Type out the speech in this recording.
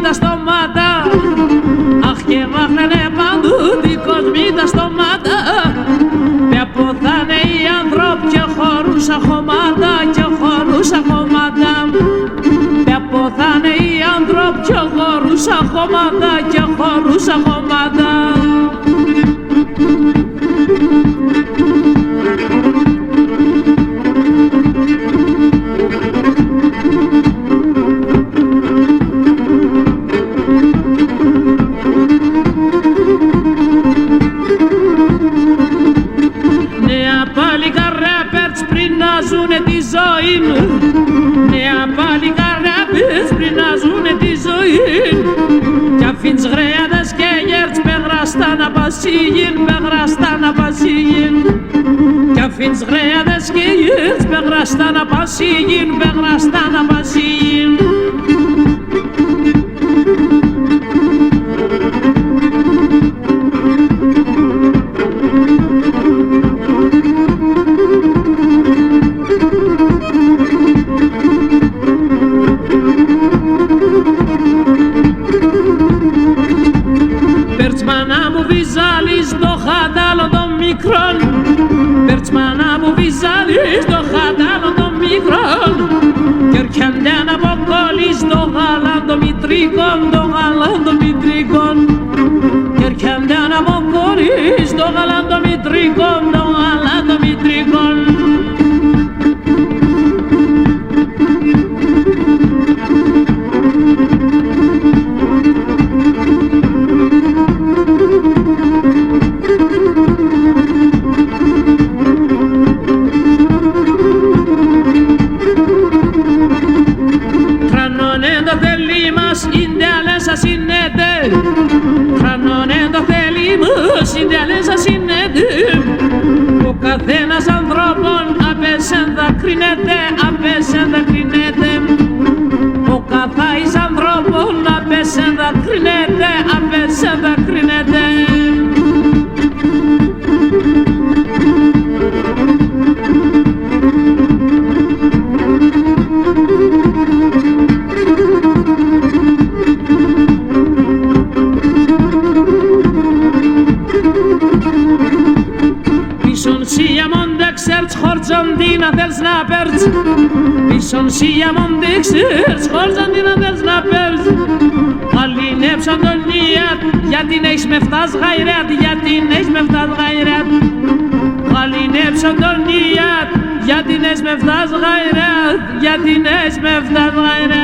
τα στόματα. Αχ και βάχνανε παντού οι κόσμοι τα στόματα. Με αποθάνε οι άνθρωποι και χωρούσα χωμάτα, και χωρούσα χωμάτα. Με αποθάνε οι άνθρωποι και χωρούσα χωμάτα, και χωρούσα χωμάτα. Τη ζωή νέα παλικά ράπες πριν να ζουνε τη ζωή κι αφήνεις γρέατας και γέρτς πεγραστά να πασίγιν, πεγραστά να πασίγιν κι αφήνεις γρέατας και γέρτς πεγραστά να πασίγιν, πεγραστά να πασίγιν. Περτσμανά μου βυζάλεις το χατάλο των μικρών κι έρχονται να αποκόλλεις το γάλαν των μητρικών, το γάλαν των μητρικών κι έρχονται να αποκόλλεις το γάλαν των μητρικών, το γάλαν των μητρικών. Ο καθένας ανθρώπων απέσεν δακρίνεται, απέσεν δακρίνεται. Ο καθάης ανθρώπων απέσεν δακρίνεται, απέσεν δακρίνεται. Χορτζαντίνα θέλεις να παίρνεις πίσον σίγια μον δείξεις χορτζαντίνα θέλεις να παίρνεις γαλινέψαν τον Ιατ γιατί έχεις με φτάς γαϊρέτ, γιατί έχεις με φτάς γαϊρέτ γαλινέψαν τον Ιατ γιατί έχεις με φτάς γαϊρέτ, γιατί έχεις με φτάς γαϊρέτ.